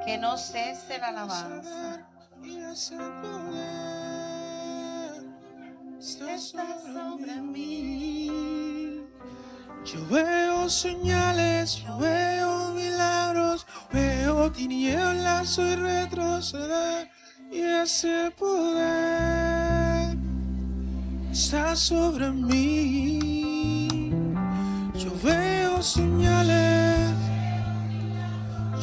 Que no cese la alabanza. Y ese poder está sobre mí. Yo veo señales, yo veo milagros, veo tinieblas, soy retroceder. Y ese poder está sobre mí. Yo veo señales,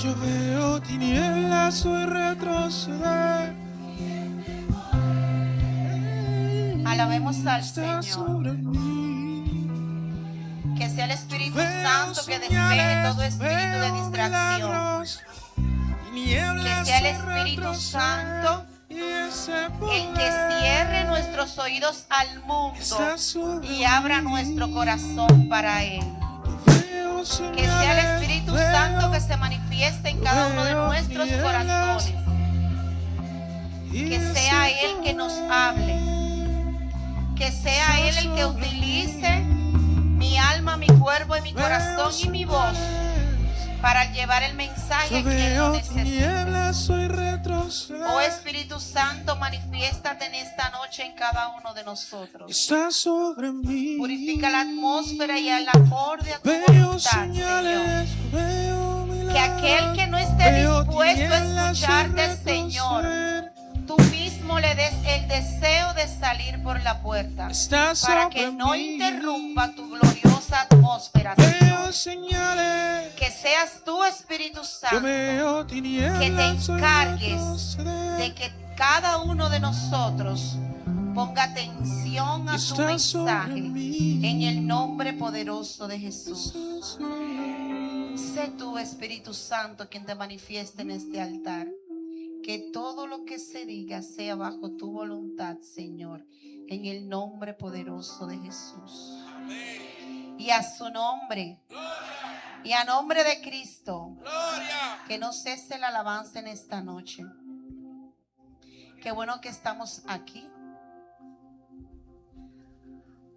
yo veo tinieblas, soy retroceder. Alabemos al Está Señor. sobre mí. Que sea el Espíritu Veo Santo que despeje señales, todo espíritu de veo distracción. milagros, Que tinieblas, sea el soy Espíritu retroceder. Santo Y ese el que poder cierre nuestros oídos al mundo está sobre y abra mí. nuestro corazón para Él. Veo Que sea el señales, Espíritu veo Santo que se manifieste en cada uno de nuestros corazones. Que sea Él que nos hable. Que sea Él el que utilice mi alma, mi cuerpo y mi corazón y mi voz para llevar el mensaje a quien lo necesite. soy retroceder. Oh Espíritu Santo, manifiéstate en esta noche en cada uno de nosotros. Está sobre mí. Purifica la atmósfera y el acorde a tu voluntad, Señor. Que aquel que no esté dispuesto a escucharte, Señor, tú mismo le des el deseo de salir por la puerta para que no interrumpa tu gloriosa atmósfera, Señor. Que seas tú, Espíritu Santo, que te encargues de que cada uno de nosotros ponga atención a tu mensaje en el nombre poderoso de Jesús. Sé tú, Espíritu Santo, quien te manifieste en este altar. Que todo lo que se diga sea bajo tu voluntad, Señor, en el nombre poderoso de Jesús. Y a su nombre, y a nombre de Cristo, que no cese la alabanza en esta noche. Qué bueno que estamos aquí.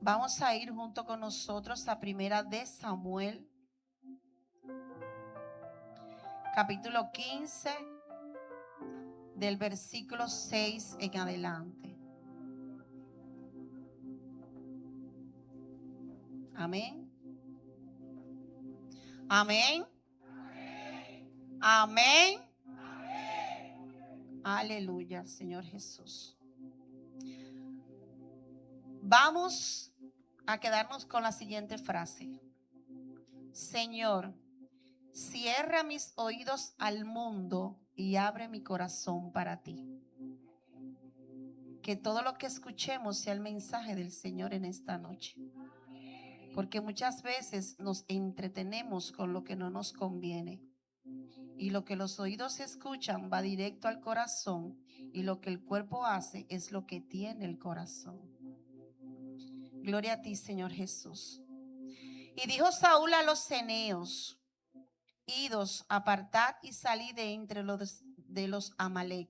Vamos a ir junto con nosotros a Primera de Samuel, capítulo 15, del versículo 6 en adelante. Amén. Amén. Amén. Aleluya, Señor Jesús. Vamos a quedarnos con la siguiente frase. Señor, cierra mis oídos al mundo y abre mi corazón para ti. Que todo lo que escuchemos sea el mensaje del Señor en esta noche. Porque muchas veces nos entretenemos con lo que no nos conviene. Y lo que los oídos escuchan va directo al corazón. Y lo que el cuerpo hace es lo que tiene el corazón. Gloria a ti, Señor Jesús. Y dijo Saúl a los ceneos: idos, apartad y salid de entre los Amalec,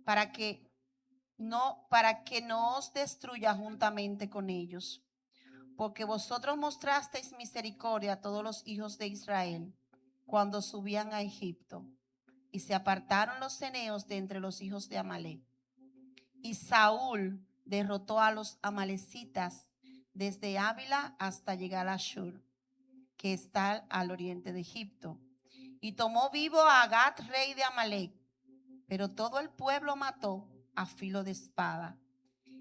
para que no os destruya juntamente con ellos. Porque vosotros mostrasteis misericordia a todos los hijos de Israel cuando subían a Egipto. Y se apartaron los ceneos de entre los hijos de Amalec. Y Saúl derrotó a los amalecitas desde Ávila hasta llegar a Shur, que está al oriente de Egipto. Y tomó vivo a Agag, rey de Amalec, pero todo el pueblo mató a filo de espada.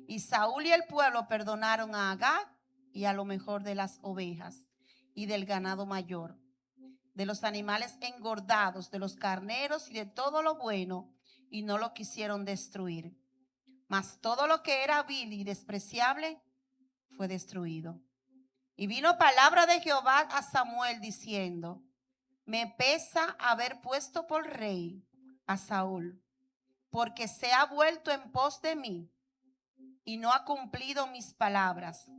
Y Saúl y el pueblo perdonaron a Agag y a lo mejor de las ovejas y del ganado mayor, de los animales engordados, de los carneros y de todo lo bueno, y no lo quisieron destruir. Mas todo lo que era vil y despreciable fue destruido. Y vino palabra de Jehová a Samuel diciendo: me pesa haber puesto por rey a Saúl, porque se ha vuelto en pos de mí y no ha cumplido mis palabras.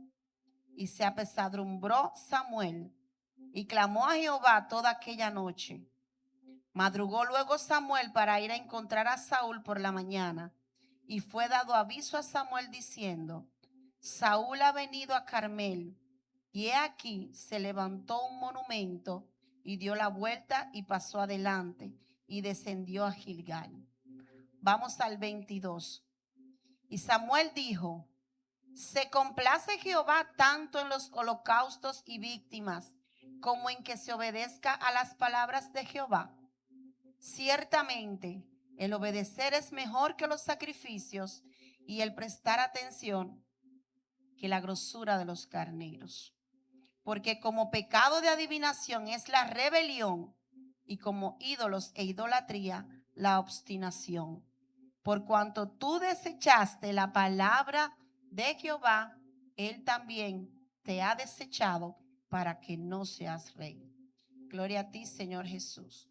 Y se apesadumbró Samuel y clamó a Jehová toda aquella noche. Madrugó luego Samuel para ir a encontrar a Saúl por la mañana, y fue dado aviso a Samuel diciendo: Saúl ha venido a Carmel. Y he aquí se levantó un monumento y dio la vuelta y pasó adelante y descendió a Gilgal. Vamos al 22. Y Samuel dijo: ¿se complace Jehová tanto en los holocaustos y víctimas como en que se obedezca a las palabras de Jehová? Ciertamente, el obedecer es mejor que los sacrificios y el prestar atención que la grosura de los carneros. Porque como pecado de adivinación es la rebelión, y como ídolos e idolatría la obstinación. Por cuanto tú desechaste la palabra de Jehová, él también te ha desechado para que no seas rey. Gloria a ti, Señor Jesús.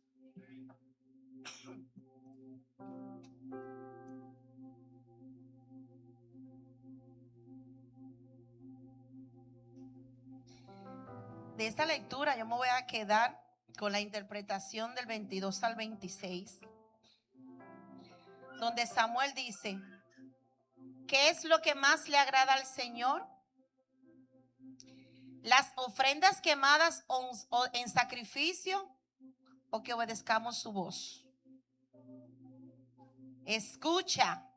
De esta lectura yo me voy a quedar con la interpretación del 22 al 26, donde Samuel dice: ¿qué es lo que más le agrada al Señor? ¿Las ofrendas quemadas en sacrificio, o que obedezcamos su voz? Escucha,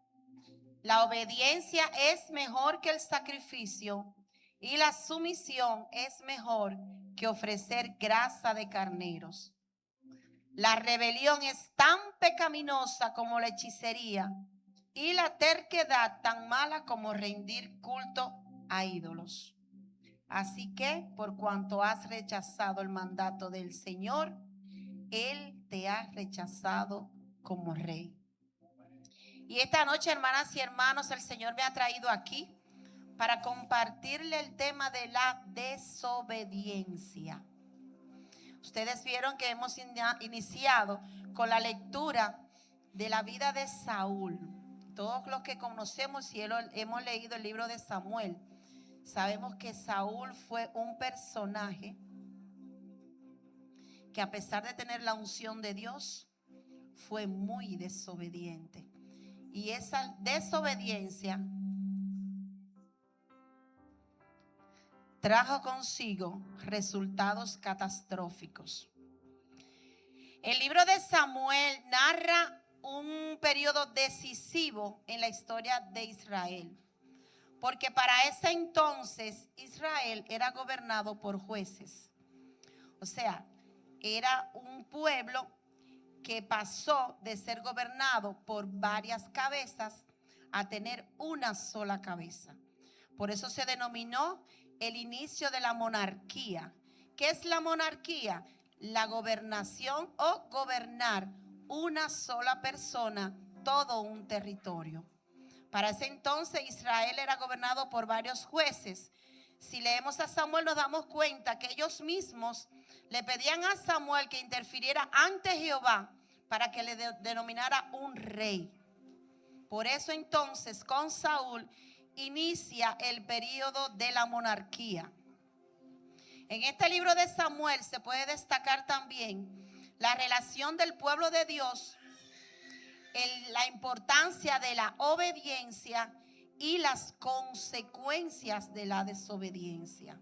la obediencia es mejor que el sacrificio, y la sumisión es mejor que ofrecer grasa de carneros. La rebelión es tan pecaminosa como la hechicería, y la terquedad tan mala como rendir culto a ídolos. Así que, por cuanto has rechazado el mandato del Señor, Él te ha rechazado como rey. Y esta noche, hermanas y hermanos, el Señor me ha traído aquí para compartirle el tema de la desobediencia. Ustedes vieron que hemos iniciado con la lectura de la vida de Saúl. Todos los que conocemos y hemos leído el libro de Samuel, sabemos que Saúl fue un personaje que, a pesar de tener la unción de Dios, fue muy desobediente. Y esa desobediencia trajo consigo resultados catastróficos. El libro de Samuel narra un periodo decisivo en la historia de Israel, porque para ese entonces Israel era gobernado por jueces. O sea, era un pueblo que pasó de ser gobernado por varias cabezas a tener una sola cabeza. Por eso se denominó el inicio de la monarquía. ¿Qué es la monarquía? La gobernación o gobernar una sola persona todo un territorio. Para ese entonces Israel era gobernado por varios jueces. Si leemos a Samuel nos damos cuenta que ellos mismos le pedían a Samuel que interfiriera ante Jehová para que le denominara un rey. Por eso entonces con Saúl inicia el periodo de la monarquía. En este libro de Samuel se puede destacar también la relación del pueblo de Dios, la importancia de la obediencia y las consecuencias de la desobediencia.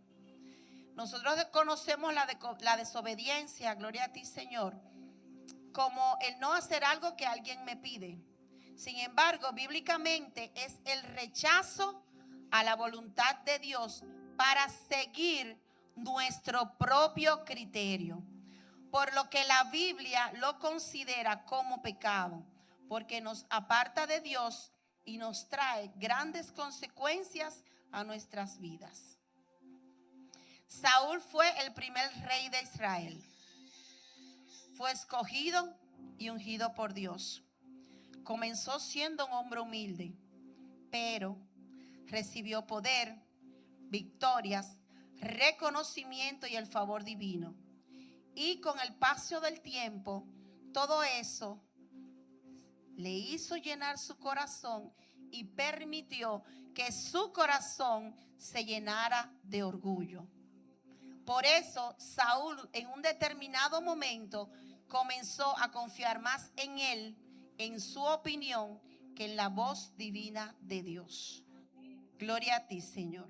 Nosotros conocemos la desobediencia, gloria a ti, Señor, como el no hacer algo que alguien me pide. Sin embargo, bíblicamente es el rechazo a la voluntad de Dios para seguir nuestro propio criterio, por lo que la Biblia lo considera como pecado, porque nos aparta de Dios y nos trae grandes consecuencias a nuestras vidas. Saúl fue el primer rey de Israel. Fue escogido y ungido por Dios. Comenzó siendo un hombre humilde, pero recibió poder, victorias, reconocimiento y el favor divino. Y con el paso del tiempo, todo eso le hizo llenar su corazón y permitió que su corazón se llenara de orgullo. Por eso Saúl en un determinado momento comenzó a confiar más en él, en su opinión, que en la voz divina de Dios. Gloria a ti, Señor.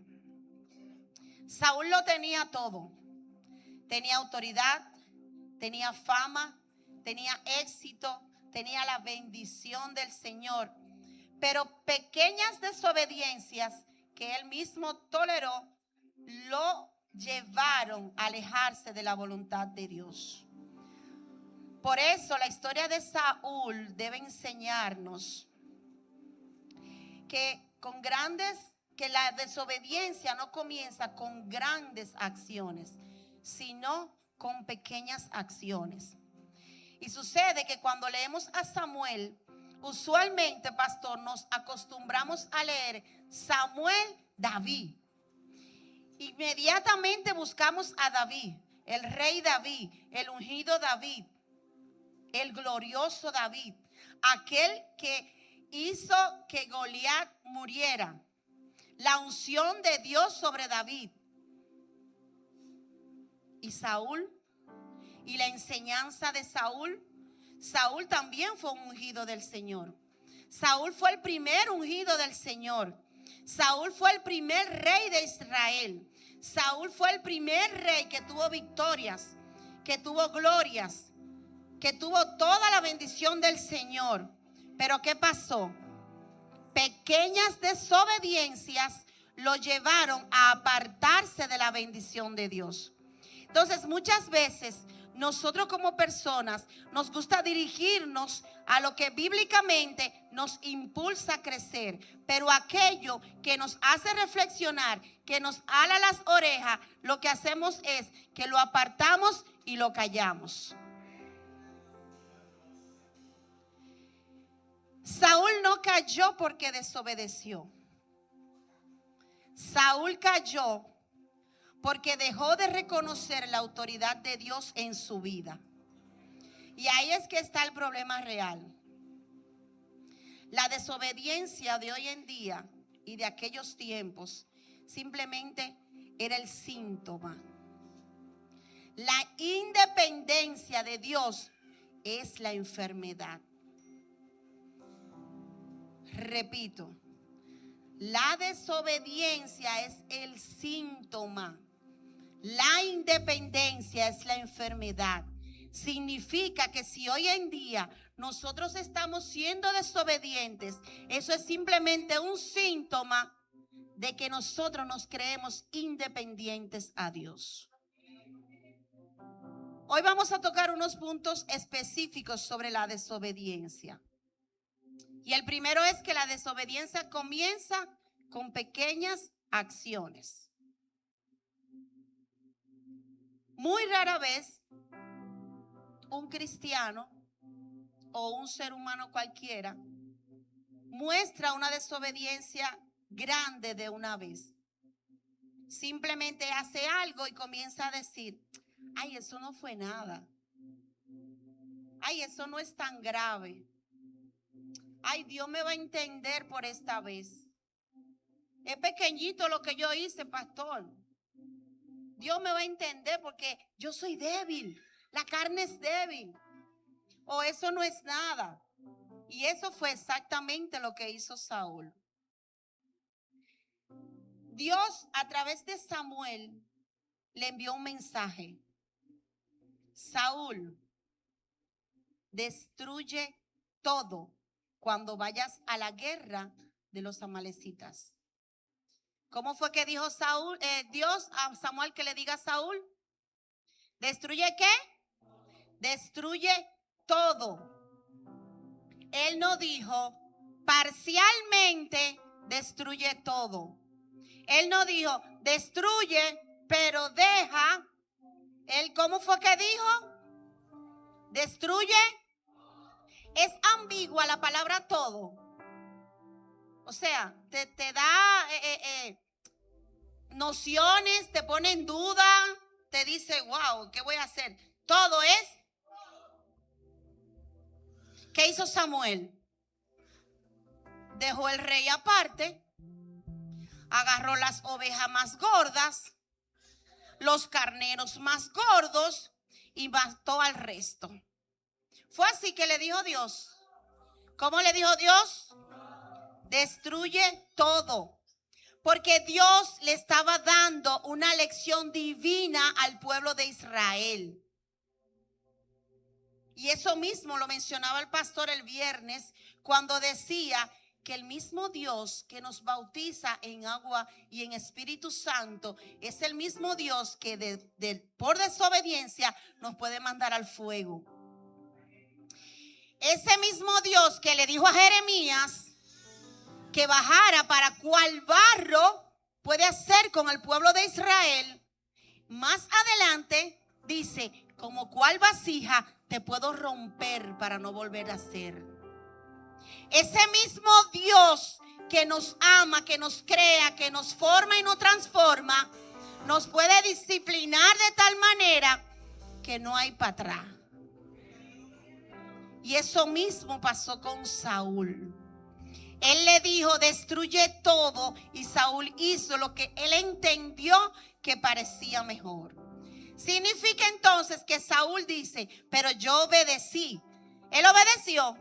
Saúl lo tenía todo. Tenía autoridad, tenía fama, tenía éxito, tenía la bendición del Señor. Pero pequeñas desobediencias que él mismo toleró lo llevaron a alejarse de la voluntad de Dios. Por eso la historia de Saúl debe enseñarnos que la desobediencia no comienza con grandes acciones, sino con pequeñas acciones. Y sucede que cuando leemos a Samuel, usualmente, pastor, nos acostumbramos a leer Samuel, David. Inmediatamente buscamos a David, el rey David, el ungido David, el glorioso David, aquel que hizo que Goliat muriera, la unción de Dios sobre David. Y Saúl, y la enseñanza de Saúl. Saúl también fue un ungido del Señor. Saúl fue el primer ungido del Señor. Saúl fue el primer rey de Israel. Saúl fue el primer rey que tuvo victorias, que tuvo glorias, que tuvo toda la bendición del Señor. Pero ¿qué pasó? Pequeñas desobediencias lo llevaron a apartarse de la bendición de Dios. Entonces, muchas veces nosotros como personas nos gusta dirigirnos a lo que bíblicamente nos impulsa a crecer, pero aquello que nos hace reflexionar, que nos ala las orejas, lo que hacemos es que lo apartamos y lo callamos. Saúl no cayó porque desobedeció. Saúl cayó porque dejó de reconocer la autoridad de Dios en su vida. Y ahí es que está el problema real. La desobediencia de hoy en día y de aquellos tiempos simplemente era el síntoma. La independencia de Dios es la enfermedad. Repito, la desobediencia es el síntoma. La independencia es la enfermedad. Significa que si hoy en día nosotros estamos siendo desobedientes, eso es simplemente un síntoma de que nosotros nos creemos independientes a Dios. Hoy vamos a tocar unos puntos específicos sobre la desobediencia. Y el primero es que la desobediencia comienza con pequeñas acciones. Muy rara vez un cristiano o un ser humano cualquiera muestra una desobediencia grande de una vez. Simplemente hace algo y comienza a decir: ay, eso no fue nada. Ay, eso no es tan grave. Ay, Dios me va a entender por esta vez. Es pequeñito lo que yo hice, pastor. Dios me va a entender porque yo soy débil. La carne es débil. O eso no es nada. Y eso fue exactamente lo que hizo Saúl. Dios, a través de Samuel, le envió un mensaje. Saúl, destruye todo cuando vayas a la guerra de los amalecitas. ¿Cómo fue que dijo Dios a Samuel que le diga a Saúl? ¿Destruye qué? Destruye todo. Él no dijo parcialmente destruye todo. Él no dijo destruye pero deja. Él, ¿cómo fue que dijo? Destruye. Es ambigua la palabra todo. O sea, te da nociones, te pone en duda, te dice, wow, ¿qué voy a hacer? Todo es. ¿Qué hizo Samuel? Dejó el rey aparte, agarró las ovejas más gordas, los carneros más gordos y mató al resto. Fue así que le dijo Dios. ¿Cómo le dijo Dios? Destruye todo. Porque Dios le estaba dando una lección divina al pueblo de Israel. Y eso mismo lo mencionaba el pastor el viernes cuando decía que el mismo Dios que nos bautiza en agua y en Espíritu Santo es el mismo Dios que por desobediencia nos puede mandar al fuego. Ese mismo Dios que le dijo a Jeremías que bajara para cuál barro puede hacer con el pueblo de Israel, más adelante dice, como cuál vasija te puedo romper para no volver a ser. Ese mismo Dios que nos ama, que nos crea, que nos forma y nos transforma, nos puede disciplinar de tal manera que no hay para atrás. Y eso mismo pasó con Saúl. Él le dijo, destruye todo, y Saúl hizo lo que él entendió que parecía mejor. Significa entonces que Saúl dice, pero yo obedecí. ¿Él obedeció?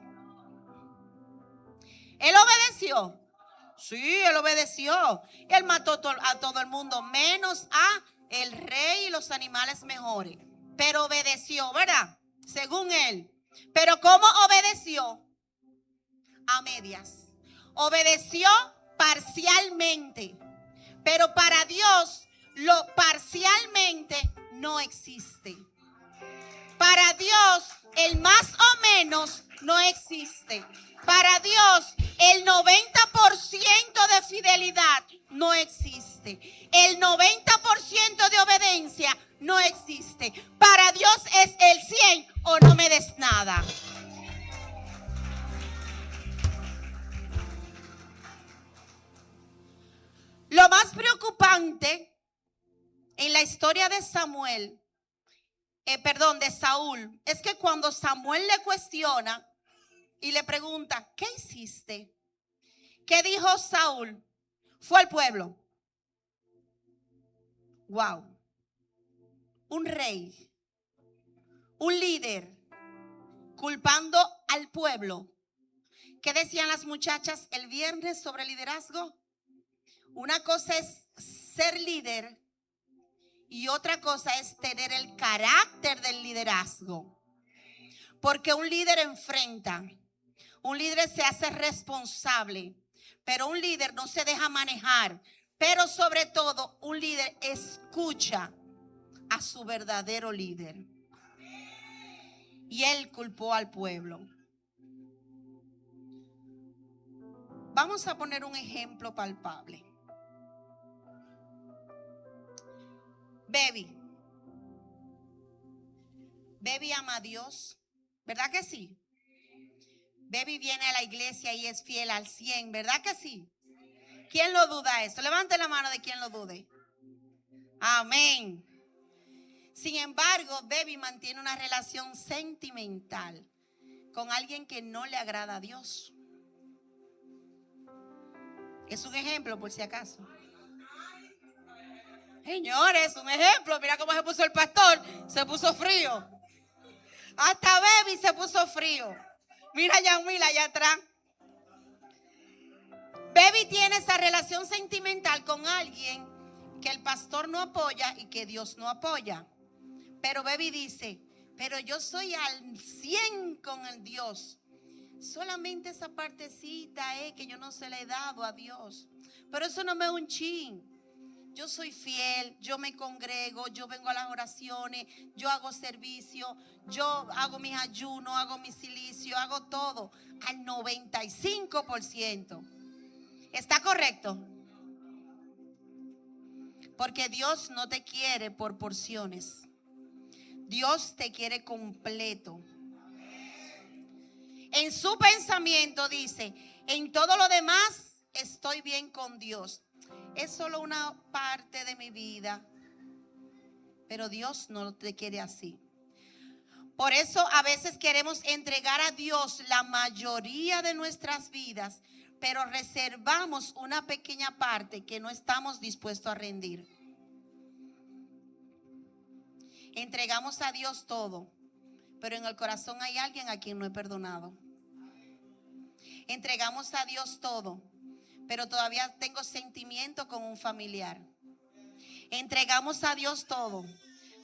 ¿Él obedeció? Sí, él obedeció. Él mató a todo el mundo, menos a el rey y los animales mejores. Pero obedeció, ¿verdad? Según él. Pero ¿cómo obedeció? A medias. Obedeció parcialmente. Pero para Dios, lo parcialmente no existe. Para Dios, el más o menos no existe. Para Dios, el 90% de fidelidad no existe. El 90% de obediencia no existe. Para Dios es el 100 o no me des nada. Lo más preocupante en la historia de de Saúl, es que cuando Samuel le cuestiona y le pregunta, ¿qué hiciste? ¿Qué dijo Saúl? Fue al pueblo. Wow. Un rey, un líder, culpando al pueblo. ¿Qué decían las muchachas el viernes sobre liderazgo? Una cosa es ser líder y otra cosa es tener el carácter del liderazgo. Porque un líder enfrenta, un líder se hace responsable, pero un líder no se deja manejar. Pero sobre todo, un líder escucha a su verdadero líder. Y él culpó al pueblo. Vamos a poner un ejemplo palpable. Baby ama a Dios, ¿verdad que sí? Baby viene a la iglesia y es fiel al 100, ¿verdad que sí? ¿Quién lo duda eso? Levante la mano de quien lo dude. Amén. Sin embargo, Baby mantiene una relación sentimental con alguien que no le agrada a Dios. Es un ejemplo por si acaso. Señores, un ejemplo. Mira cómo se puso el pastor. Se puso frío. Hasta Baby se puso frío. Mira a Yamila allá atrás. Baby tiene esa relación sentimental con alguien que el pastor no apoya y que Dios no apoya. Pero Baby dice, pero yo soy al 100 con el Dios. Solamente esa partecita que yo no se le he dado a Dios. Pero eso no me es un chin. Yo soy fiel, yo me congrego, yo vengo a las oraciones, yo hago servicio, yo hago mis ayunos, hago mi silicio, hago todo al 95%. ¿Está correcto? Porque Dios no te quiere por porciones. Dios te quiere completo. En su pensamiento dice, en todo lo demás estoy bien con Dios. Es solo una parte de mi vida, pero Dios no te quiere así. Por eso a veces queremos entregar a Dios la mayoría de nuestras vidas, pero reservamos una pequeña parte que no estamos dispuestos a rendir. Entregamos a Dios todo, pero en el corazón hay alguien a quien no he perdonado. Entregamos a Dios todo, pero todavía tengo sentimiento con un familiar. Entregamos a Dios todo,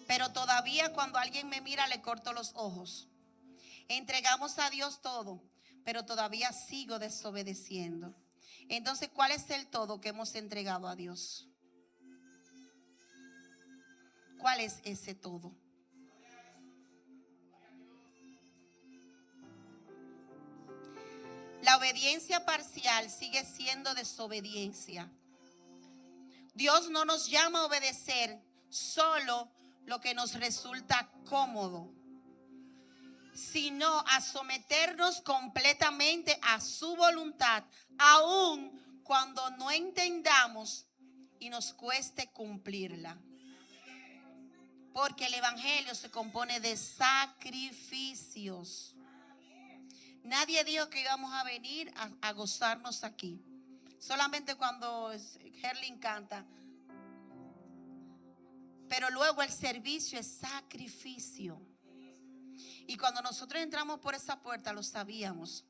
pero todavía cuando alguien me mira le corto los ojos. Entregamos a Dios todo, pero todavía sigo desobedeciendo. Entonces, ¿cuál es el todo que hemos entregado a Dios? ¿Cuál es ese todo? La obediencia parcial sigue siendo desobediencia. Dios no nos llama a obedecer solo lo que nos resulta cómodo, sino a someternos completamente a su voluntad, aun cuando no entendamos y nos cueste cumplirla. Porque el evangelio se compone de sacrificios. Nadie dijo que íbamos a venir a gozarnos aquí. Solamente cuando Herlin canta. Pero luego el servicio es sacrificio. Y cuando nosotros entramos por esa puerta lo sabíamos.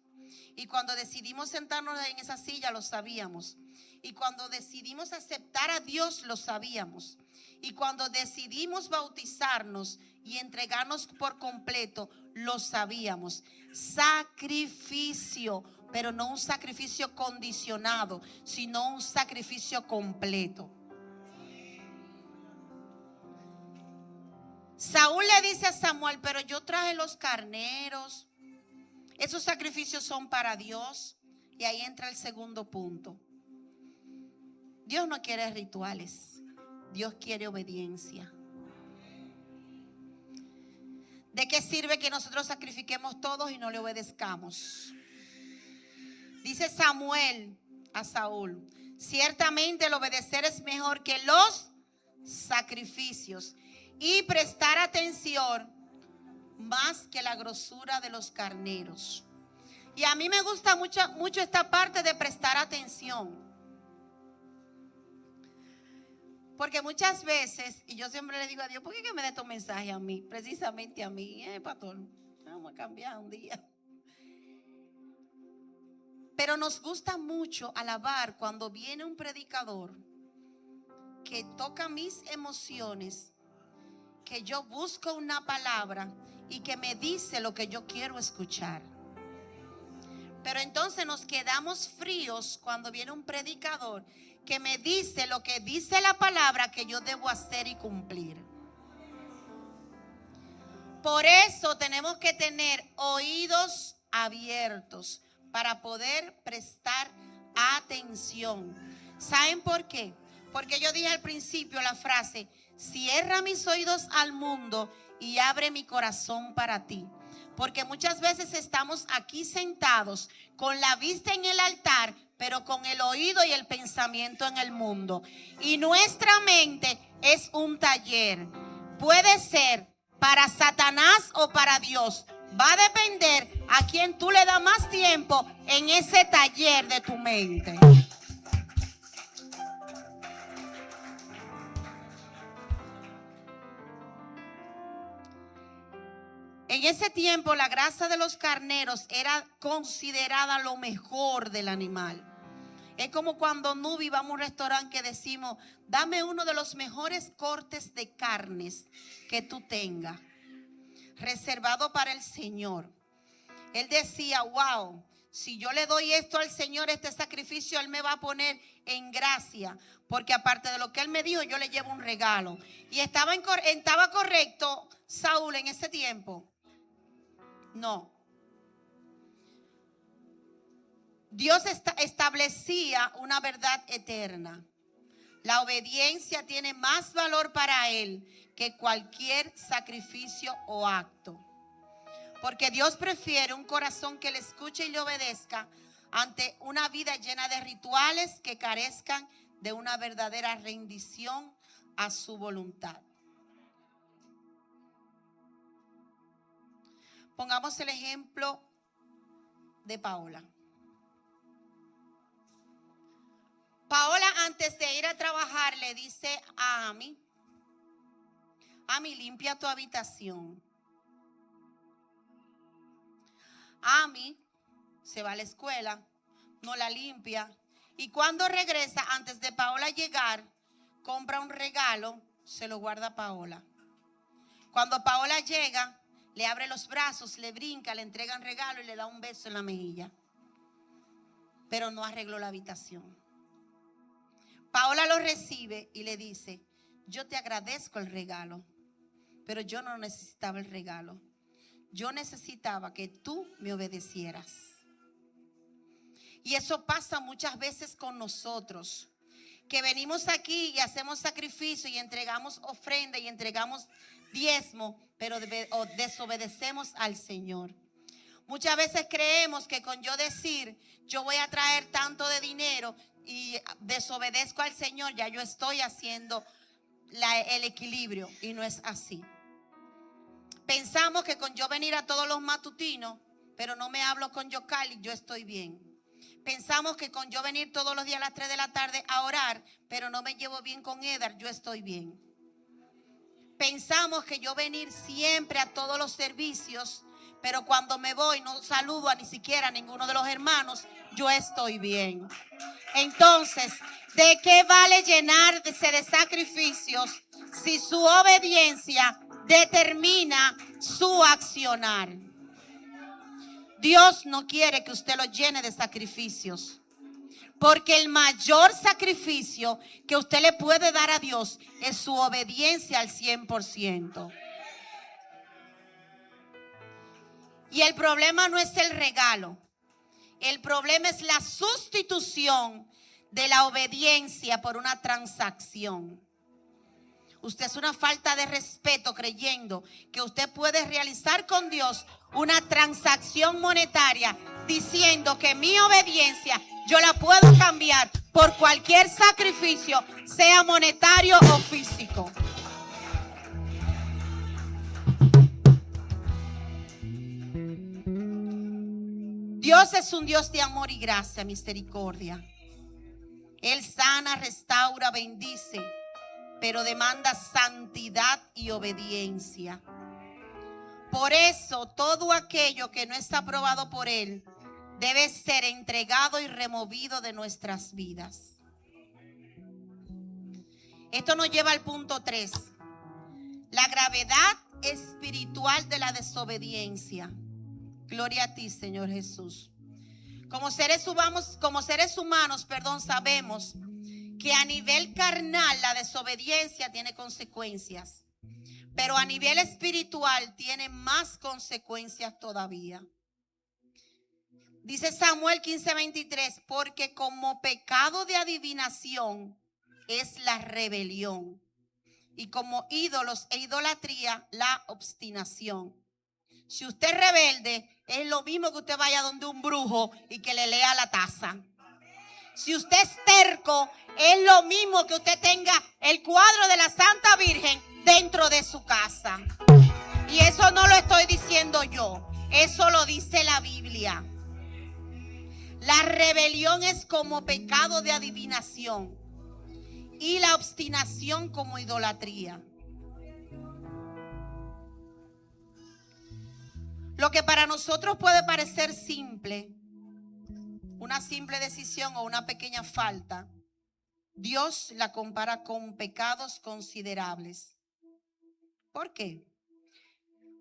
Y cuando decidimos sentarnos en esa silla lo sabíamos. Y cuando decidimos aceptar a Dios lo sabíamos. Y cuando decidimos bautizarnos y entregarnos por completo lo sabíamos. Sacrificio, pero no un sacrificio condicionado, sino un sacrificio completo. Saúl le dice a Samuel, pero yo traje los carneros. Esos sacrificios son para Dios. Y ahí entra el segundo punto. Dios no quiere rituales. Dios quiere obediencia. ¿De qué sirve que nosotros sacrifiquemos todos y no le obedezcamos? Dice Samuel a Saúl, ciertamente el obedecer es mejor que los sacrificios y prestar atención más que la grosura de los carneros. Y a mí me gusta mucho esta parte de prestar atención. Porque muchas veces, y yo siempre le digo a Dios, ¿por qué que me dé estos mensajes a mí? Precisamente a mí, pastor, vamos a cambiar un día. Pero nos gusta mucho alabar cuando viene un predicador que toca mis emociones, que yo busco una palabra y que me dice lo que yo quiero escuchar. Pero entonces nos quedamos fríos cuando viene un predicador que me dice lo que dice la palabra que yo debo hacer y cumplir. Por eso tenemos que tener oídos abiertos para poder prestar atención. ¿Saben por qué? Porque yo dije al principio la frase, cierra mis oídos al mundo y abre mi corazón para ti. Porque muchas veces estamos aquí sentados con la vista en el altar, pero con el oído y el pensamiento en el mundo. Y nuestra mente es un taller. Puede ser para Satanás o para Dios. Va a depender a quién tú le das más tiempo en ese taller de tu mente. En ese tiempo la grasa de los carneros era considerada lo mejor del animal. Es como cuando Nubi vamos a un restaurante que decimos, dame uno de los mejores cortes de carnes que tú tengas, reservado para el Señor. Él decía, wow, si yo le doy esto al Señor, este sacrificio, Él me va a poner en gracia. Porque aparte de lo que Él me dijo, yo le llevo un regalo. Y estaba correcto Saúl en ese tiempo. No. Dios establecía una verdad eterna. La obediencia tiene más valor para Él que cualquier sacrificio o acto. Porque Dios prefiere un corazón que le escuche y le obedezca ante una vida llena de rituales que carezcan de una verdadera rendición a su voluntad. Pongamos el ejemplo de Paola. Paola, antes de ir a trabajar, le dice a Ami, limpia tu habitación. Ami se va a la escuela, no la limpia. Y cuando regresa, antes de Paola llegar, compra un regalo, se lo guarda a Paola. Cuando Paola llega, le abre los brazos, le brinca, le entregan regalo y le da un beso en la mejilla. Pero no arregló la habitación. Paola lo recibe y le dice: yo te agradezco el regalo, pero yo no necesitaba el regalo. Yo necesitaba que tú me obedecieras. Y eso pasa muchas veces con nosotros, que venimos aquí y hacemos sacrificio y entregamos ofrenda y entregamos diezmo, pero desobedecemos al Señor. Muchas veces creemos que con yo decir yo voy a traer tanto de dinero y desobedezco al Señor, ya yo estoy haciendo el equilibrio, y no es así. Pensamos que con yo venir a todos los matutinos, pero no me hablo con Yocali, yo estoy bien. Pensamos que con yo venir todos los días a las 3 de la tarde a orar, pero no me llevo bien con Edar, yo estoy bien. Pensamos que yo venir siempre a todos los servicios, pero cuando me voy no saludo a ni siquiera a ninguno de los hermanos, yo estoy bien. Entonces, ¿de qué vale llenarse de sacrificios si su obediencia determina su accionar? Dios no quiere que usted lo llene de sacrificios, porque el mayor sacrificio que usted le puede dar a Dios es su obediencia al 100%. Y el problema no es el regalo. El problema es la sustitución de la obediencia por una transacción. Usted es una falta de respeto creyendo que usted puede realizar con Dios una transacción monetaria, diciendo que mi obediencia yo la puedo cambiar por cualquier sacrificio, sea monetario o físico. Dios es un Dios de amor y gracia, misericordia. Él sana, restaura, bendice, pero demanda santidad y obediencia. Por eso, todo aquello que no está aprobado por Él debe ser entregado y removido de nuestras vidas. Esto nos lleva al punto 3. La gravedad espiritual de la desobediencia. Gloria a ti, Señor Jesús. Como seres humanos, sabemos que a nivel carnal la desobediencia tiene consecuencias, pero a nivel espiritual tiene más consecuencias todavía. Dice Samuel 15:23, porque como pecado de adivinación es la rebelión, y como ídolos e idolatría la obstinación. Si usted es rebelde, es lo mismo que usted vaya donde un brujo y que le lea la taza. Si usted es terco, es lo mismo que usted tenga el cuadro de la Santa Virgen dentro de su casa. Y eso no lo estoy diciendo yo, eso lo dice la Biblia. La rebelión es como pecado de adivinación y la obstinación como idolatría. Lo que para nosotros puede parecer simple, una simple decisión o una pequeña falta, Dios la compara con pecados considerables. ¿Por qué?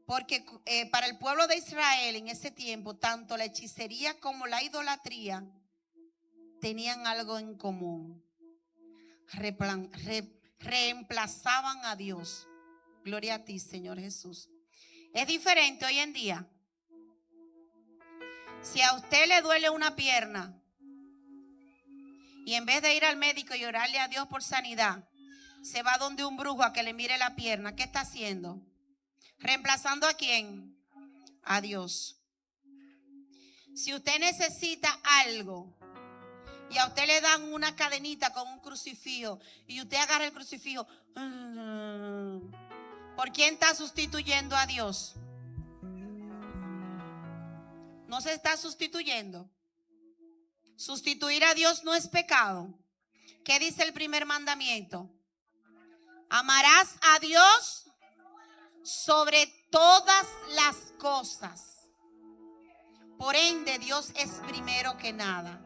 Porque para el pueblo de Israel en ese tiempo, tanto la hechicería como la idolatría tenían algo en común. Reemplazaban a Dios. Gloria a ti, Señor Jesús. Es diferente hoy en día. Si a usted le duele una pierna y en vez de ir al médico y orarle a Dios por sanidad, se va donde un brujo a que le mire la pierna, ¿qué está haciendo? ¿Reemplazando a quién? A Dios. Si usted necesita algo y a usted le dan una cadenita con un crucifijo y usted agarra el crucifijo, ¿por quién está sustituyendo a Dios? No se está sustituyendo. Sustituir a Dios no es pecado. ¿Qué dice el primer mandamiento? Amarás a Dios sobre todas las cosas. Por ende, Dios es primero que nada.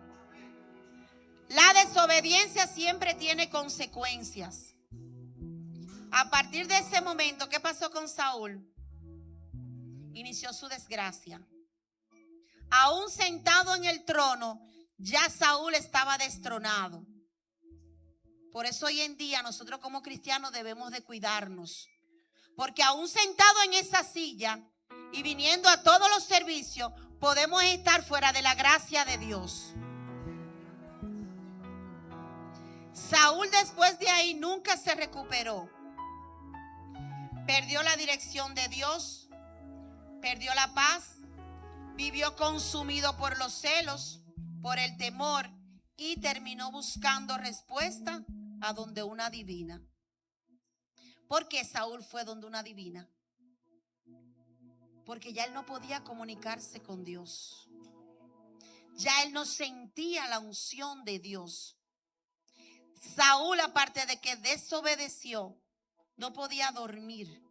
La desobediencia siempre tiene consecuencias. A partir de ese momento, ¿qué pasó con Saúl? inició su desgracia. Aún sentado en el trono, ya Saúl estaba destronado. Por eso hoy en día nosotros como cristianos debemos de cuidarnos. Porque aún sentado en esa silla y viniendo a todos los servicios, podemos estar fuera de la gracia de Dios. Saúl después de ahí nunca se recuperó. Perdió la dirección de Dios, perdió la paz, vivió consumido por los celos, por el temor y terminó buscando respuesta a donde una divina. ¿Por qué Saúl fue donde una divina? Porque ya él no podía comunicarse con Dios. Ya él no sentía la unción de Dios. Saúl, aparte de que desobedeció, no podía dormir.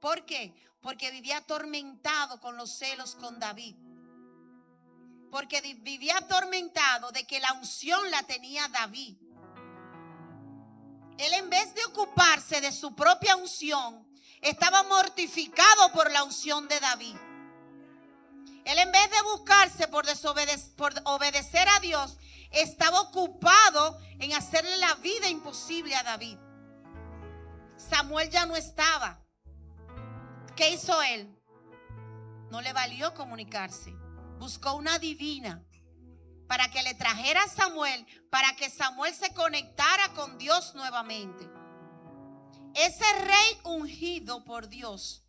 ¿Por qué? Porque vivía atormentado con los celos con David. Porque vivía atormentado de que la unción la tenía David. Él, en vez de ocuparse de su propia unción, estaba mortificado por la unción de David. Él, en vez de buscarse por obedecer a Dios, estaba ocupado en hacerle la vida imposible a David. Samuel ya no estaba. ¿Qué hizo él? No le valió comunicarse. Buscó una divina para que le trajera a Samuel, para que Samuel se conectara con Dios nuevamente. Ese rey ungido por Dios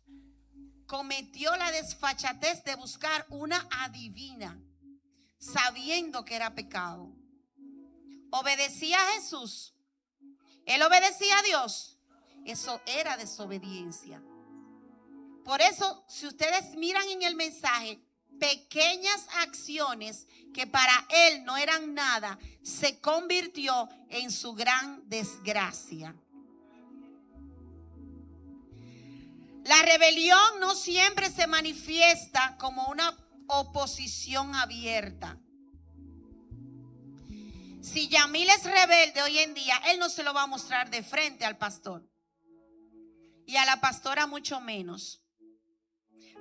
cometió la desfachatez de buscar una adivina, sabiendo que era pecado. Obedecía a Jesús. Él obedecía a Dios. Eso era desobediencia. Por eso, si ustedes miran en el mensaje, pequeñas acciones que para él no eran nada, se convirtió en su gran desgracia. La rebelión no siempre se manifiesta como una oposición abierta. Si Yamil es rebelde hoy en día, él no se lo va a mostrar de frente al pastor. Y a la pastora mucho menos.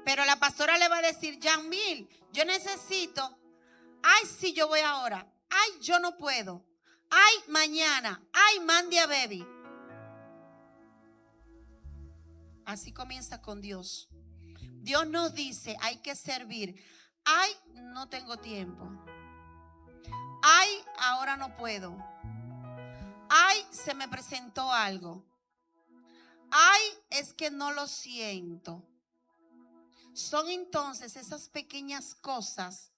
Pero la pastora le va a decir: Yamil, yo necesito. Ay, sí, yo voy ahora. Ay, yo no puedo. Ay, mañana. Ay, mande a baby. Así comienza con Dios. Dios nos dice: hay que servir. Ay, no tengo tiempo. Ay, ahora no puedo. Ay, se me presentó algo. Ay, es que no lo siento. Son entonces esas pequeñas cosas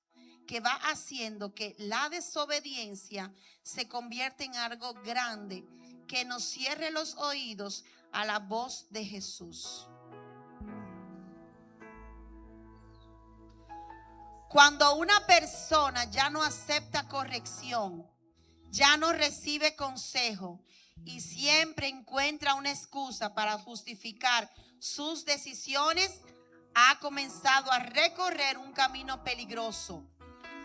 que va haciendo que la desobediencia se convierta en algo grande, que nos cierre los oídos a la voz de Jesús. Cuando una persona ya no acepta corrección, ya no recibe consejo y siempre encuentra una excusa para justificar sus decisiones, ha comenzado a recorrer un camino peligroso,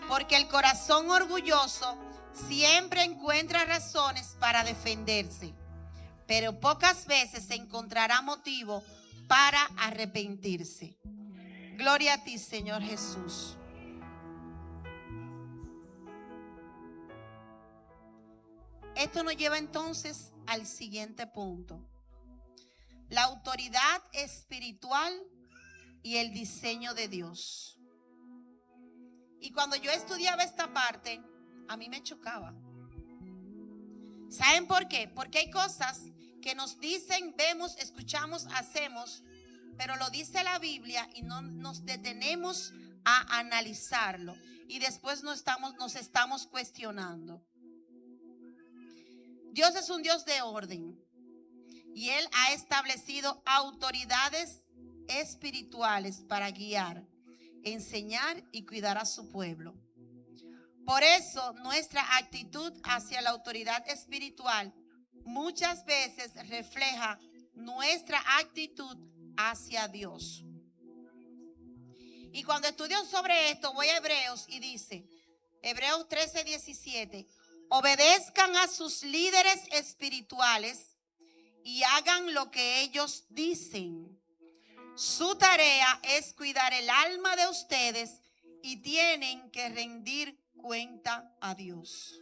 porque el corazón orgulloso siempre encuentra razones para defenderse, pero pocas veces se encontrará motivo para arrepentirse. Gloria a ti, Señor Jesús. Esto nos lleva entonces al siguiente punto: la autoridad espiritual y el diseño de Dios. Y cuando yo estudiaba esta parte, a mí me chocaba. ¿Saben por qué? Porque hay cosas que nos dicen, vemos, escuchamos, hacemos, pero lo dice la Biblia y no nos detenemos a analizarlo. Y después nos estamos cuestionando. Dios es un Dios de orden. Y Él ha establecido autoridades espirituales para guiar, enseñar y cuidar a su pueblo. Por eso nuestra actitud hacia la autoridad espiritual muchas veces refleja nuestra actitud hacia Dios. Y cuando estudio sobre esto, voy a Hebreos y dice, Hebreos 13:17, obedezcan a sus líderes espirituales y hagan lo que ellos dicen. Su tarea es cuidar el alma de ustedes y tienen que rendir cuenta a Dios.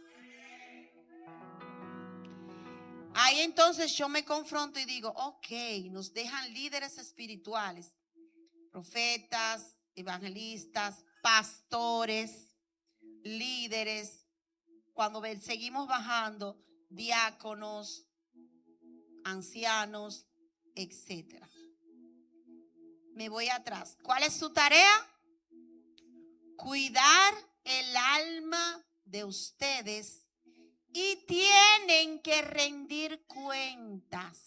Ahí entonces yo me confronto y digo, ok, nos dejan líderes espirituales, profetas, evangelistas, pastores, líderes. Cuando seguimos bajando, diáconos, ancianos, etcétera. Me voy atrás. ¿Cuál es su tarea? Cuidar el alma de ustedes y tienen que rendir cuentas.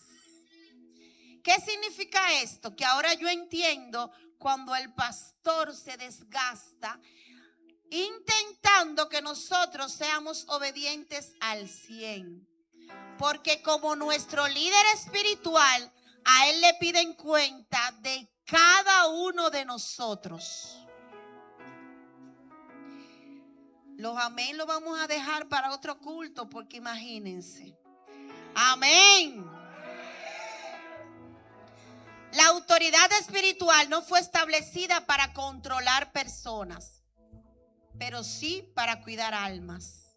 ¿Qué significa esto? Que ahora yo entiendo cuando el pastor se desgasta intentando que nosotros seamos obedientes al 100. Porque como nuestro líder espiritual, a él le piden cuenta de cada uno de nosotros. Los amén lo vamos a dejar para otro culto, porque imagínense. Amén. La autoridad espiritual no fue establecida para controlar personas, pero sí para cuidar almas.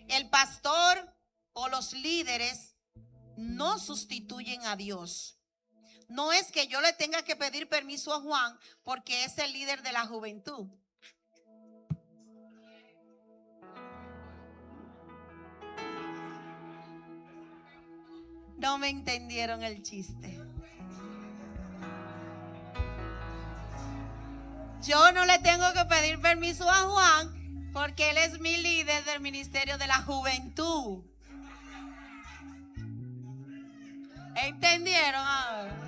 El pastor o los líderes no sustituyen a Dios. No es que yo le tenga que pedir permiso a Juan porque es el líder de la juventud. No me entendieron el chiste. Yo no le tengo que pedir permiso a Juan porque él es mi líder del ministerio de la juventud. ¿Entendieron ahora?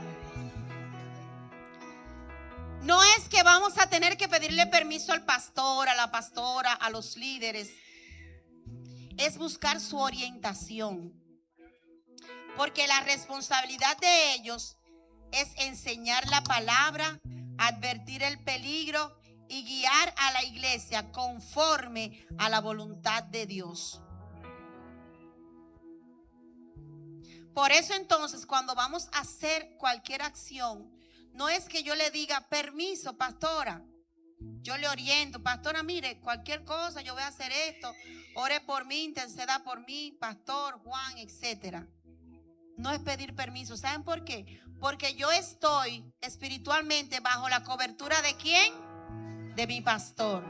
No es que vamos a tener que pedirle permiso al pastor, a la pastora, a los líderes. Es buscar su orientación. Porque la responsabilidad de ellos es enseñar la palabra, advertir el peligro y guiar a la iglesia conforme a la voluntad de Dios. Por eso entonces, cuando vamos a hacer cualquier acción, no es que yo le diga permiso, pastora. Yo le oriento, pastora, mire, cualquier cosa, yo voy a hacer esto. Ore por mí, interceda por mí, pastor, Juan, etcétera. No es pedir permiso. ¿Saben por qué? Porque yo estoy espiritualmente bajo la cobertura ¿de quién? De mi pastor.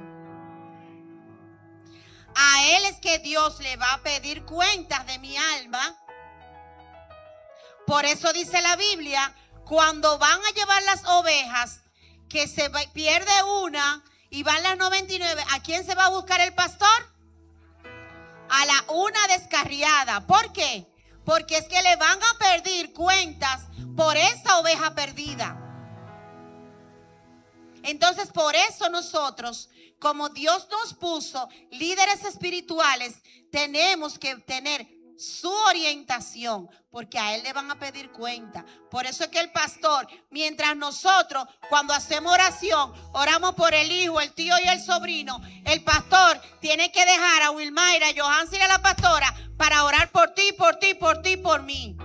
A él es que Dios le va a pedir cuentas de mi alma. Por eso dice la Biblia, cuando van a llevar las ovejas, que se pierde una y van las 99, ¿a quién se va a buscar el pastor? A la una descarriada. ¿Por qué? Porque es que le van a pedir cuentas por esa oveja perdida. Entonces, por eso nosotros, como Dios nos puso líderes espirituales, tenemos que tener su orientación, porque a él le van a pedir cuenta. Por eso es que el pastor, mientras nosotros cuando hacemos oración, oramos por el hijo, el tío y el sobrino, el pastor tiene que dejar a Wilmaira, a Johansi y a la pastora para orar por ti, por ti, por ti, por mí.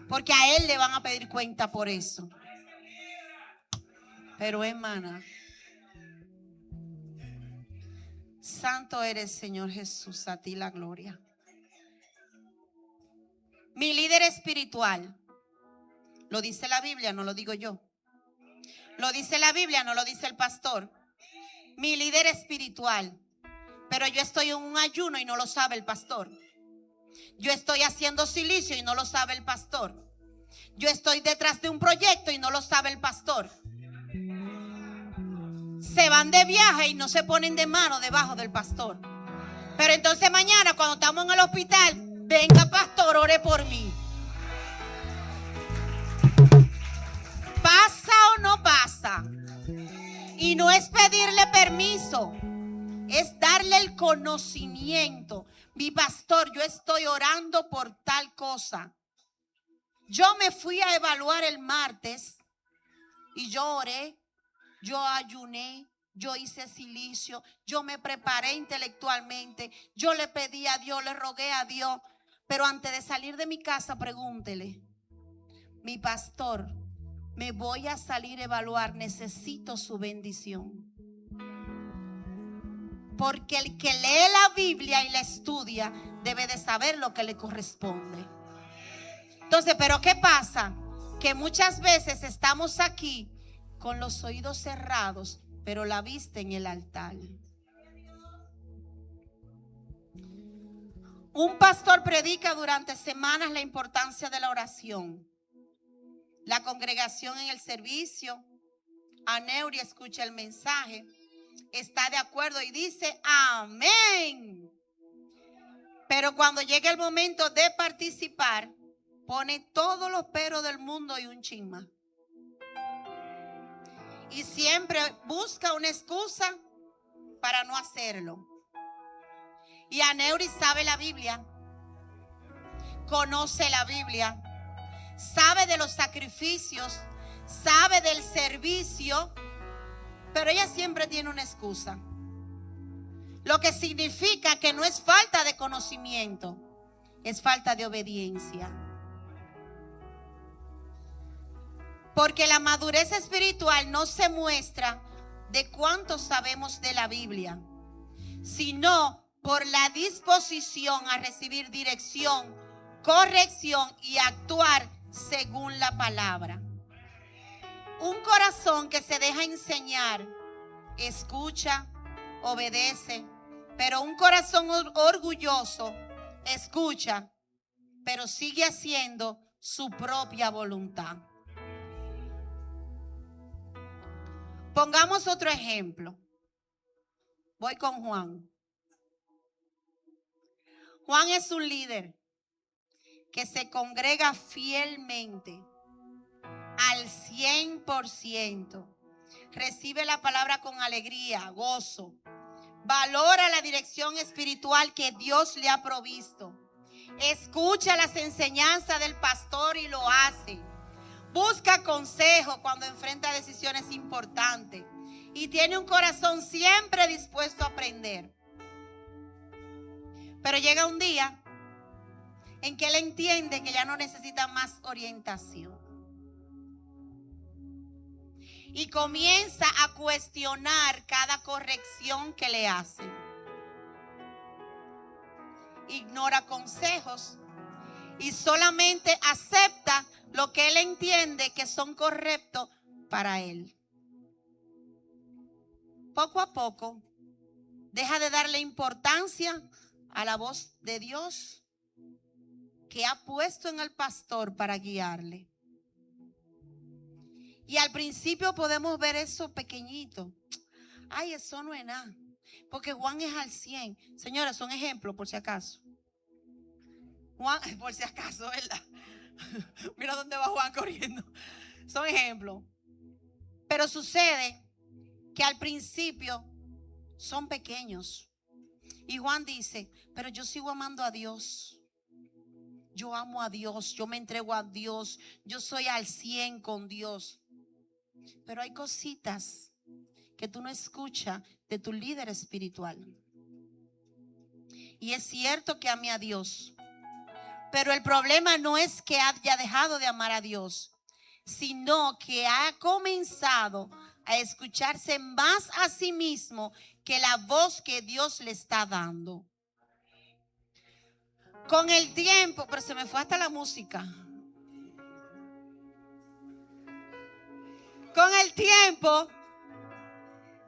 Porque a él le van a pedir cuenta por eso. Pero hermana, santo eres, Señor Jesús, a ti la gloria. Mi líder espiritual, lo dice la Biblia, no lo digo yo. Lo dice la Biblia, no lo dice el pastor. Mi líder espiritual. Pero yo estoy en un ayuno y no lo sabe el pastor. Yo estoy haciendo silicio y no lo sabe el pastor. Yo estoy detrás de un proyecto y no lo sabe el pastor. Se van de viaje y no se ponen de mano debajo del pastor. Pero entonces mañana cuando estamos en el hospital, venga pastor, ore por mí. ¿Pasa o no pasa? Y no es pedirle permiso, es darle el conocimiento. Mi pastor, yo estoy orando por tal cosa. Yo me fui a evaluar el martes y yo oré, yo ayuné, yo hice silicio, yo me preparé intelectualmente, yo le pedí a Dios, le rogué a Dios. Pero antes de salir de mi casa, pregúntele, mi pastor, me voy a salir a evaluar, necesito su bendición. Porque el que lee la Biblia y la estudia debe de saber lo que le corresponde. Entonces, ¿pero qué pasa? Que muchas veces estamos aquí con los oídos cerrados, pero la vista en el altar. Un pastor predica durante semanas la importancia de la oración. La congregación en el servicio, Aneuri escucha el mensaje, está de acuerdo y dice amén. Pero cuando llega el momento de participar, pone todos los peros del mundo y un chin más. Y siempre busca una excusa para no hacerlo. Y Aneuri sabe la Biblia, conoce la Biblia, sabe de los sacrificios, sabe del servicio, pero ella siempre tiene una excusa. Lo que significa que no es falta de conocimiento, es falta de obediencia. Porque la madurez espiritual no se muestra de cuánto sabemos de la Biblia, sino por la disposición a recibir dirección, corrección y actuar según la palabra. Un corazón que se deja enseñar, escucha, obedece, pero un corazón orgulloso escucha, pero sigue haciendo su propia voluntad. Pongamos otro ejemplo. Voy con Juan. Juan es un líder que se congrega fielmente al 100%. Recibe la palabra con alegría, gozo. Valora la dirección espiritual que Dios le ha provisto. Escucha las enseñanzas del pastor y lo hace. Busca consejo cuando enfrenta decisiones importantes. Y tiene un corazón siempre dispuesto a aprender. Pero llega un día en que él entiende que ya no necesita más orientación. Y comienza a cuestionar cada corrección que le hacen. Ignora consejos y solamente acepta lo que él entiende que son correctos para él. Poco a poco deja de darle importancia a la voz de Dios que ha puesto en el pastor para guiarle. Y al principio podemos ver eso pequeñito. Ay, eso no es nada. Porque Juan es al 100. Señores, son ejemplos por si acaso. Juan, por si acaso, ¿verdad? Mira dónde va Juan corriendo. Son ejemplos. Pero sucede que al principio son pequeños. Y Juan dice, pero yo sigo amando a Dios. Yo amo a Dios, yo me entrego a Dios, yo soy al 100 con Dios. Pero hay cositas que tú no escuchas de tu líder espiritual. Y es cierto que ame a Dios, pero el problema no es que haya dejado de amar a Dios, sino que ha comenzado a escucharse más a sí mismo que la voz que Dios le está dando. Con el tiempo, pero se me fue hasta la música. Con el tiempo,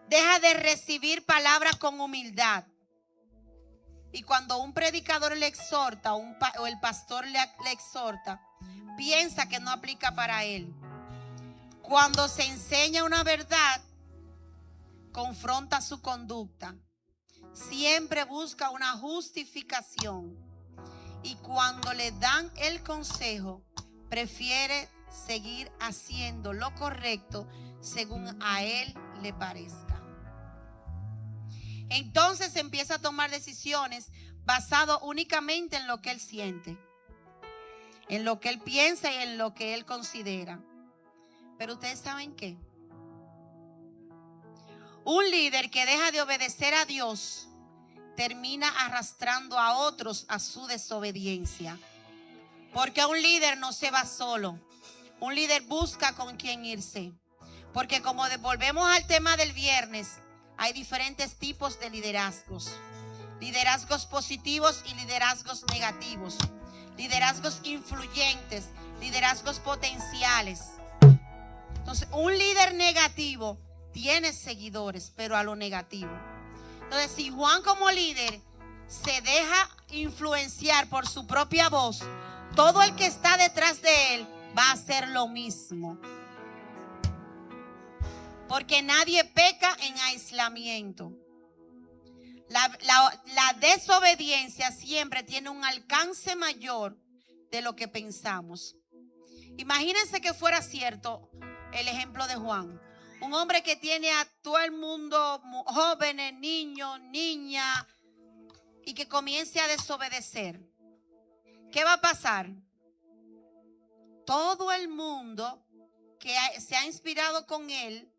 deja de recibir palabras con humildad. Y cuando un predicador le exhorta o el pastor le exhorta, piensa que no aplica para él. Cuando se enseña una verdad, confronta su conducta. Siempre busca una justificación. Y cuando le dan el consejo, prefiere seguir haciendo lo correcto según a él le parezca. Entonces empieza a tomar decisiones basado únicamente en lo que él siente, en lo que él piensa y en lo que él considera. Pero ustedes saben qué, un líder que deja de obedecer a Dios termina arrastrando a otros a su desobediencia. Porque un líder no se va solo. Un líder busca con quién irse. Porque como volvemos al tema del viernes, hay diferentes tipos de liderazgos. Liderazgos positivos y liderazgos negativos. Liderazgos influyentes, liderazgos potenciales. Entonces, un líder negativo tiene seguidores, pero a lo negativo. Entonces, si Juan como líder se deja influenciar por su propia voz, todo el que está detrás de él va a hacer lo mismo. Porque nadie peca en aislamiento. La desobediencia siempre tiene un alcance mayor de lo que pensamos. Imagínense que fuera cierto el ejemplo de Juan. Un hombre que tiene a todo el mundo, jóvenes, niños, niñas, y que comience a desobedecer. ¿Qué va a pasar? Todo el mundo que se ha inspirado con él,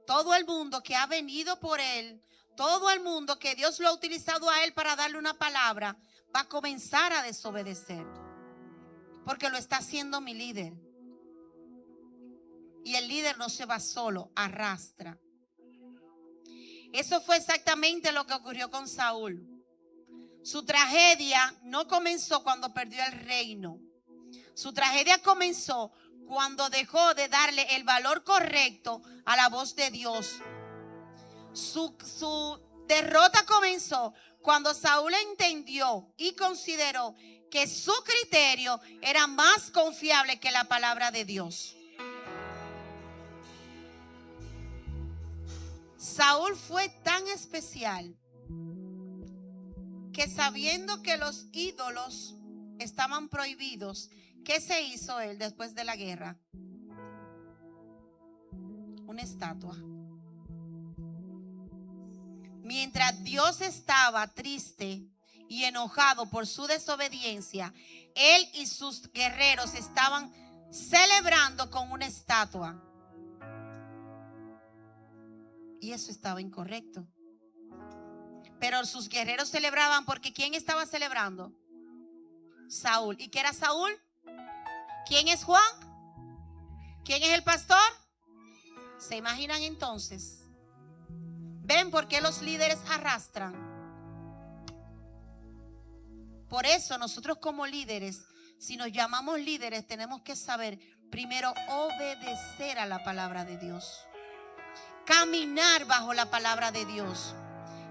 todo el mundo que ha venido por él, todo el mundo que Dios lo ha utilizado a él para darle una palabra, va a comenzar a desobedecer. Porque lo está haciendo mi líder. Y el líder no se va solo, arrastra. Eso fue exactamente lo que ocurrió con Saúl. Su tragedia no comenzó cuando perdió el reino. Su tragedia comenzó cuando dejó de darle el valor correcto a la voz de Dios. Su derrota comenzó cuando Saúl entendió y consideró que su criterio era más confiable que la palabra de Dios. Saúl fue tan especial que sabiendo que los ídolos estaban prohibidos, ¿qué se hizo él después de la guerra? Una estatua. Mientras Dios estaba triste y enojado por su desobediencia, él y sus guerreros estaban celebrando con una estatua. Y eso estaba incorrecto. Pero sus guerreros celebraban porque ¿quién estaba celebrando? Saúl. ¿Y qué era Saúl? ¿Quién es Juan? ¿Quién es el pastor? ¿Se imaginan entonces? ¿Ven por qué los líderes arrastran? Por eso nosotros como líderes, si nos llamamos líderes, tenemos que saber primero obedecer a la palabra de Dios. Caminar bajo la palabra de Dios.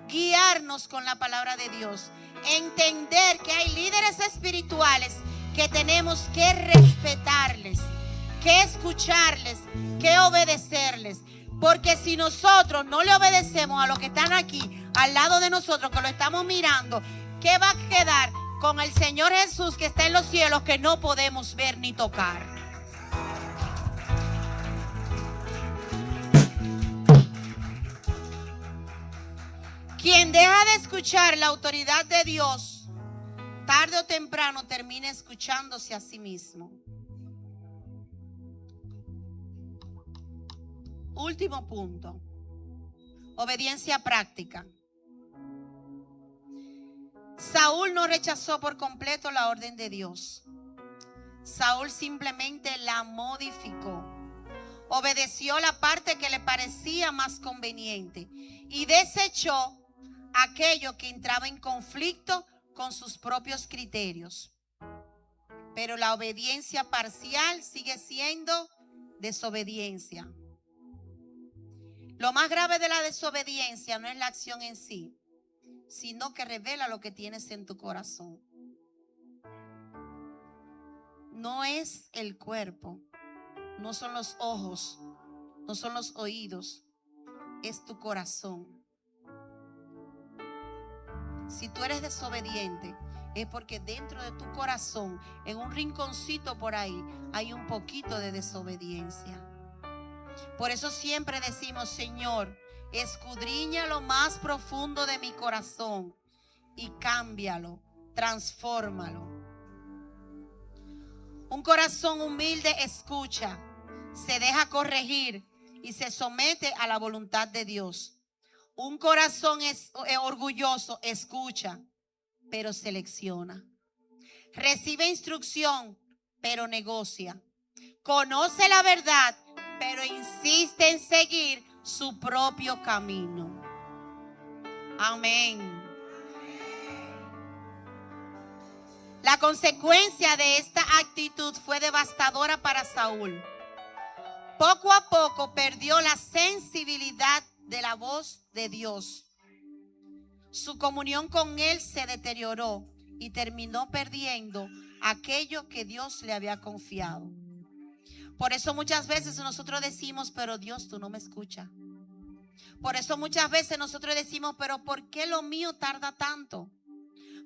Guiarnos con la palabra de Dios. Entender que hay líderes espirituales que tenemos que respetarles, que escucharles, que obedecerles. Porque si nosotros no le obedecemos a los que están aquí al lado de nosotros, que lo estamos mirando, ¿qué va a quedar con el Señor Jesús que está en los cielos, que no podemos ver ni tocar? Quien deja de escuchar la autoridad de Dios, tarde o temprano termina escuchándose a sí mismo. Último punto. Obediencia práctica. Saúl no rechazó por completo la orden de Dios. Saúl simplemente la modificó. Obedeció la parte que le parecía más conveniente y desechó aquello que entraba en conflicto con sus propios criterios. Pero la obediencia parcial sigue siendo desobediencia. Lo más grave de la desobediencia no es la acción en sí, sino que revela lo que tienes en tu corazón. No es el cuerpo, no son los ojos, no son los oídos, es tu corazón. Si tú eres desobediente, es porque dentro de tu corazón, en un rinconcito por ahí, hay un poquito de desobediencia. Por eso siempre decimos: Señor, escudriña lo más profundo de mi corazón y cámbialo, transfórmalo. Un corazón humilde escucha, se deja corregir y se somete a la voluntad de Dios. Un corazón orgulloso escucha, pero selecciona. Recibe instrucción, pero negocia. conoce la verdad, pero insiste en seguir su propio camino. Amén. La consecuencia de esta actitud fue devastadora para Saúl. Poco a poco perdió la sensibilidad de la voz de Dios. Su comunión con Él se deterioró y terminó perdiendo aquello que Dios le había confiado. Por eso muchas veces nosotros decimos, pero Dios, tú no me escuchas. Por eso muchas veces nosotros decimos, pero ¿por qué lo mío tarda tanto?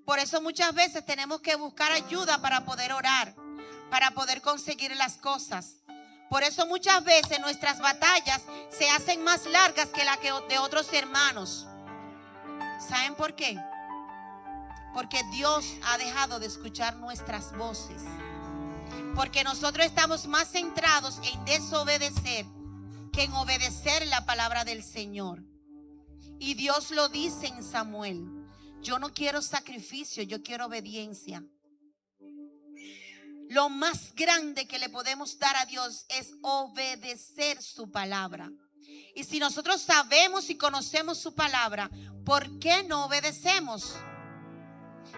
Por eso muchas veces tenemos que buscar ayuda para poder orar, para poder conseguir las cosas. Por eso muchas veces nuestras batallas se hacen más largas que las de otros hermanos. ¿Saben por qué? Porque Dios ha dejado de escuchar nuestras voces. Porque nosotros estamos más centrados en desobedecer que en obedecer la palabra del Señor. Y Dios lo dice en Samuel: yo no quiero sacrificio, yo quiero obediencia. Lo más grande que le podemos dar a Dios es obedecer su palabra. Y si nosotros sabemos y conocemos su palabra, ¿por qué no obedecemos?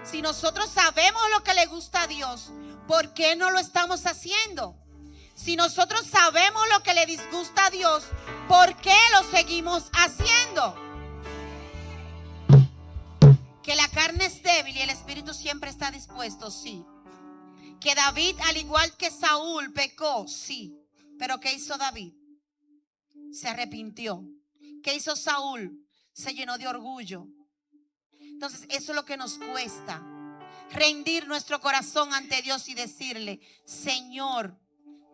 Si nosotros sabemos lo que le gusta a Dios, ¿por qué no lo estamos haciendo? Si nosotros sabemos lo que le disgusta a Dios, ¿por qué lo seguimos haciendo? Que la carne es débil y el espíritu siempre está dispuesto, sí. Que David, al igual que Saúl, pecó, sí. Pero ¿qué hizo David? Se arrepintió. ¿Qué hizo Saúl? Se llenó de orgullo. Entonces eso es lo que nos cuesta. Rendir nuestro corazón ante Dios y decirle: Señor,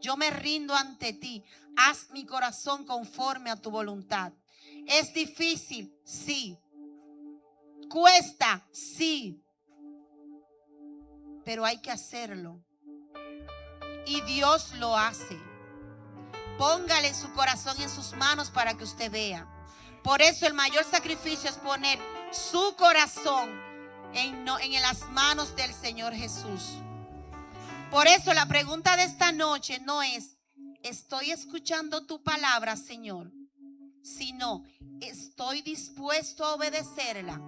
yo me rindo ante ti. Haz mi corazón conforme a tu voluntad. ¿Es difícil? Sí. ¿Cuesta? Sí. Pero hay que hacerlo. Y Dios lo hace. Póngale su corazón en sus manos para que usted vea. Por eso el mayor sacrificio es poner su corazón en las manos del Señor Jesús. Por eso la pregunta de esta noche no es: ¿estoy escuchando tu palabra, Señor? Sino, ¿estoy dispuesto a obedecerla?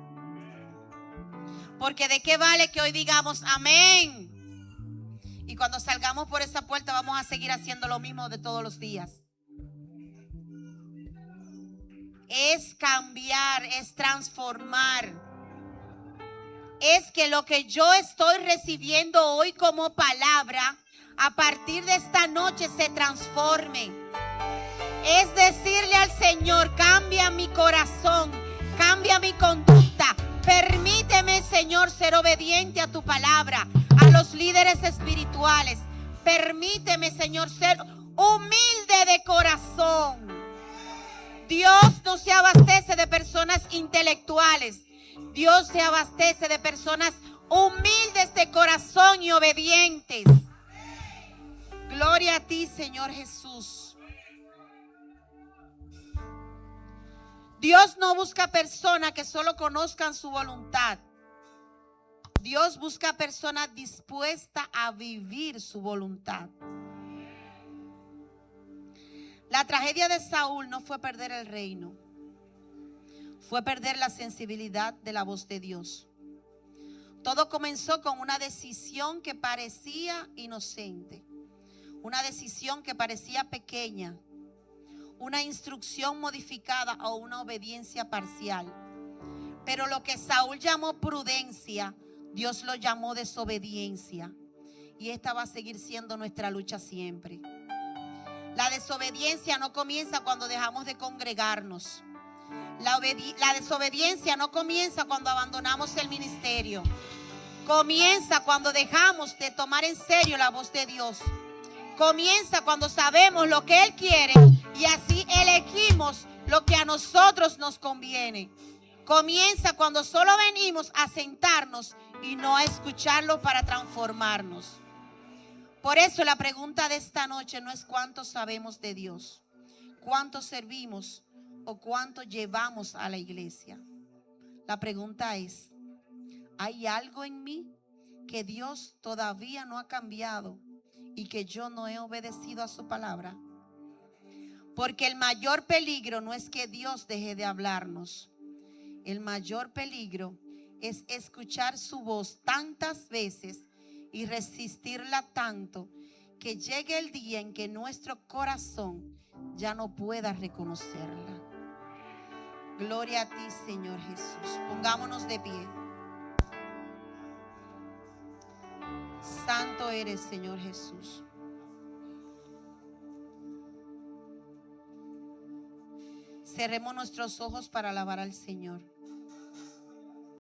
Porque ¿de qué vale que hoy digamos amén? Y cuando salgamos por esa puerta vamos a seguir haciendo lo mismo de todos los días. Es cambiar, es transformar. Es que lo que yo estoy recibiendo hoy como palabra, a partir de esta noche se transforme. Es decirle al Señor: cambia mi corazón, cambia mi conducta. Permíteme, Señor, ser obediente a tu palabra, a los líderes espirituales. Permíteme, Señor, ser humilde de corazón. Dios no se abastece de personas intelectuales. Dios se abastece de personas humildes de corazón y obedientes. Gloria a ti, Señor Jesús. Dios no busca personas que solo conozcan su voluntad. Dios busca personas dispuestas a vivir su voluntad. La tragedia de Saúl no fue perder el reino, fue perder la sensibilidad de la voz de Dios. Todo comenzó con una decisión que parecía inocente, una decisión que parecía pequeña, una instrucción modificada o una obediencia parcial. Pero lo que Saúl llamó prudencia, Dios lo llamó desobediencia. Y esta va a seguir siendo nuestra lucha siempre. La desobediencia no comienza cuando dejamos de congregarnos. La desobediencia no comienza cuando abandonamos el ministerio. Comienza cuando dejamos de tomar en serio la voz de Dios. Comienza cuando sabemos lo que Él quiere y así elegimos lo que a nosotros nos conviene. Comienza cuando solo venimos a sentarnos y no a escucharlo para transformarnos. Por eso la pregunta de esta noche no es cuánto sabemos de Dios, cuánto servimos o cuánto llevamos a la iglesia. La pregunta es: ¿hay algo en mí que Dios todavía no ha cambiado y que yo no he obedecido a su palabra. Porque el mayor peligro no es que Dios deje de hablarnos. El mayor peligro es escuchar su voz tantas veces y resistirla tanto que llegue el día en que nuestro corazón ya no pueda reconocerla. Gloria a ti, Señor Jesús. Pongámonos de pie. Santo eres, Señor Jesús. Cerremos nuestros ojos para alabar al Señor.